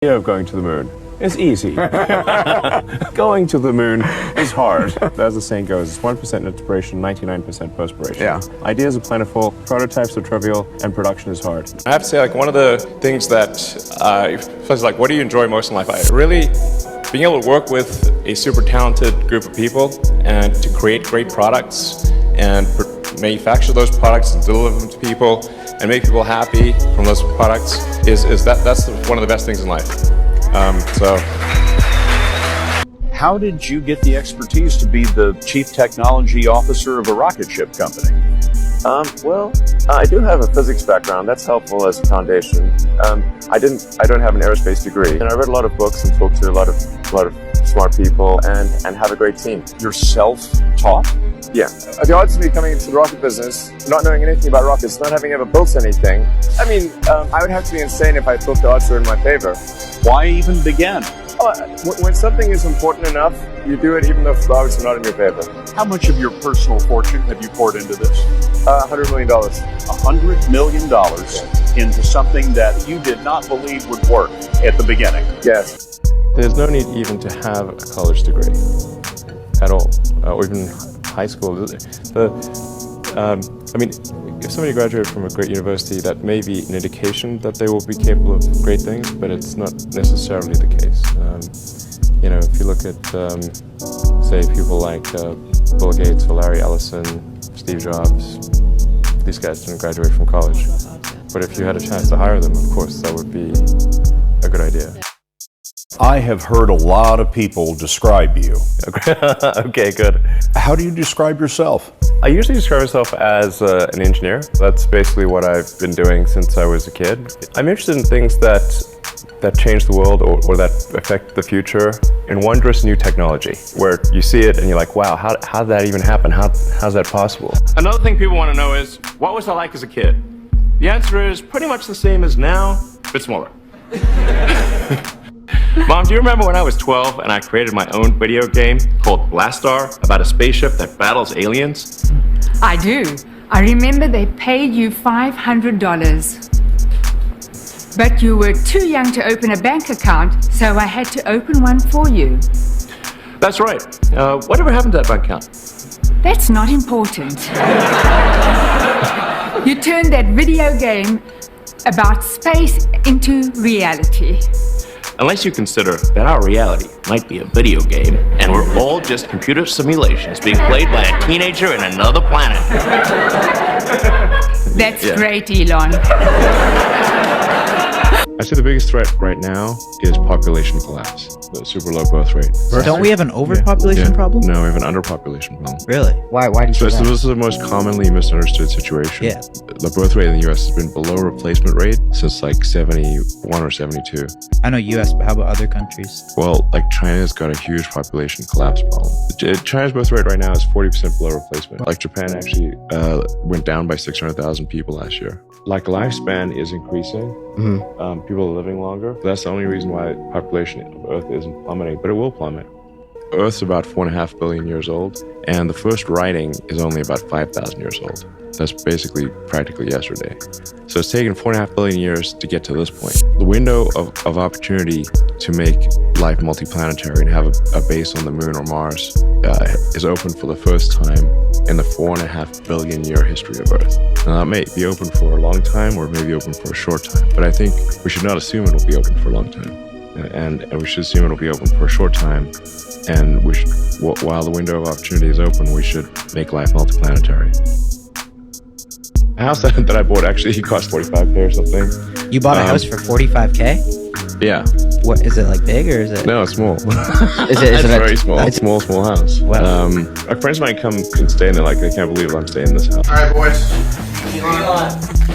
idea of going to the moon is easy. Going to the moon is hard. As the saying goes, it's 1% inspiration, 99% perspiration. Yeah. Ideas are plentiful, prototypes are trivial, and production is hard. I have to say, like, one of the things that like, what do you enjoy most in life? Really being able to work with a super talented group of people and to create great products and manufacture those products and deliver them to people and make people happy from those products that's one of the best things in life. How did you get the expertise to be the chief technology officer of a rocket ship company? I do have a physics background. That's helpful as a foundation. I don't have an aerospace degree, and I read a lot of books and talked to a lot of smart people and have a great team. You're self-taught? Yeah. The odds of me coming into the rocket business, not knowing anything about rockets, not having ever built anything, I would have to be insane if I thought the odds were in my favor. Why even begin? When something is important enough, you do it even though the odds are not in your favor. How much of your personal fortune have you poured into this? $100 million. $100 million into something that you did not believe would work at the beginning. Yes. There's no need even to have a college degree at all, or even high school. If somebody graduated from a great university, that may be an indication that they will be capable of great things, but it's not necessarily the case. If you look at, say, people like Bill Gates or Larry Ellison, Steve Jobs, these guys didn't graduate from college. But if you had a chance to hire them, of course, that would be a good idea. I have heard a lot of people describe you. Okay, good. How do you describe yourself? I usually describe myself as an engineer. That's basically what I've been doing since I was a kid. I'm interested in things that change the world or that affect the future in wondrous new technology, where you see it and you're like, wow, how did that even happen? How's that possible? Another thing people want to know is, what was I like as a kid? The answer is pretty much the same as now, but smaller. Mom, do you remember when I was 12 and I created my own video game called Blastar about a spaceship that battles aliens? I do. I remember they paid you $500. But you were too young to open a bank account, so I had to open one for you. That's right. Whatever happened to that bank account? That's not important. You turned that video game about space into reality. Unless you consider that our reality might be a video game and we're all just computer simulations being played by a teenager in another planet. That's great, Elon. I'd say the biggest threat right now is population collapse, the super low birth rate. Don't we have an overpopulation problem? No, we have an underpopulation problem. Really? Why do you say that? This is the most commonly misunderstood situation. Yeah. The birth rate in the US has been below replacement rate since like 71 or 72. I know US, but how about other countries? Well, like China's got a huge population collapse problem. China's birth rate right now is 40% below replacement. Like Japan actually went down by 600,000 people last year. Like lifespan is increasing. People are living longer. That's the only reason why population of Earth isn't plummeting, but it will plummet. Earth's about 4.5 billion years old, and the first writing is only about 5,000 years old. That's basically practically yesterday. So it's taken 4.5 billion years to get to this point. The window of opportunity to make life multiplanetary and have a base on the moon or Mars is open for the first time in the 4.5 billion year history of Earth. Now that may be open for a long time or maybe open for a short time, but I think we should not assume it will be open for a long time. And we should assume it will be open for a short time. And we should, while the window of opportunity is open, we should make life multiplanetary. A house that I bought actually cost $45K or something. You bought a house for $45K? Yeah. What is it, like big or is it? No, it's small. Is it very small. It's small house. Wow. Our friends might come and stay in there, like they can't believe I'm staying in this house. All right, boys.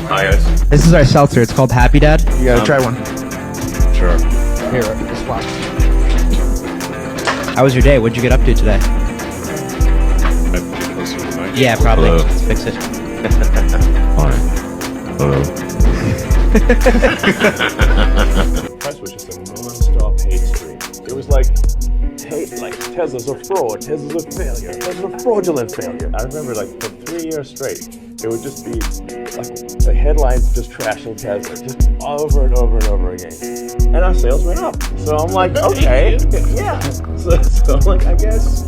Hi guys. This is our seltzer. It's called Happy Dad. You gotta try one. Sure. Here, just watch. How was your day? What'd you get up to today? Yeah, probably. Hello. Let's fix it. Hi. Hello. Press was just a non-stop hate stream. It was like, hey, like Tesla's a fraud, Tesla's a failure, Tesla's a fraudulent failure. I remember like for 3 years straight, it would just be like the headlines just trashing Tesla, just over and over and over again. And our sales went up. So I'm like, okay, yeah. So I'm like, I guess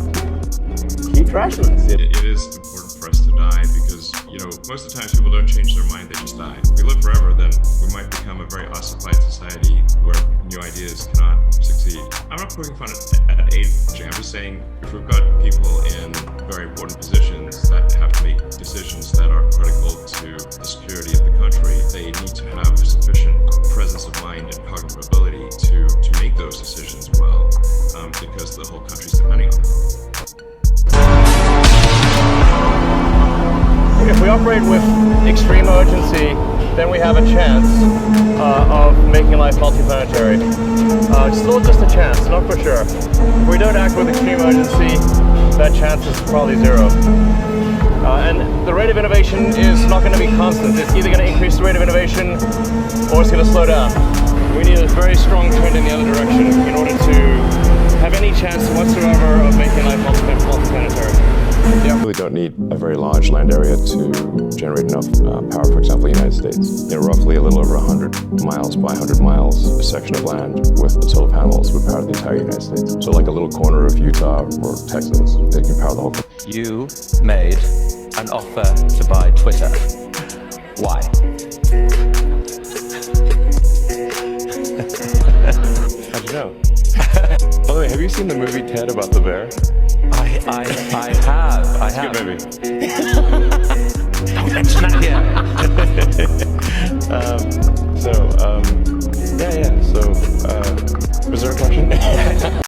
keep trashing this. It is important for us to die because, you know, most of the times people don't change their mind, they just die. If we live forever, then we might become a very ossified society where new ideas cannot succeed. I'm not poking fun at age. I'm just saying if we've got people in very important positions that have to make decisions that are critical to the security of the country, they need to have sufficient presence of mind and cognitive ability to make those decisions well, because the whole country's depending on it. If we operate with extreme urgency, then we have a chance of making life multiplanetary. Still just a chance, not for sure. If we don't act with extreme urgency, that chance is probably zero. And the rate of innovation is not going to be constant. It's either going to increase the rate of innovation or it's going to slow down. We need a very strong trend in the other direction in order to have any chance whatsoever of making life multiplanetary. You really don't need a very large land area to generate enough power, for example, the United States. You know, roughly a little over 100 miles by 100 miles, a section of land with solar panels would power the entire United States. So like a little corner of Utah or Texas, they can power the whole country. You made an offer to buy Twitter. Why? How'd you know? By the way, have you seen the movie Ted about the bear? I have. It's a good movie. Don't mention that here. So, was there a question?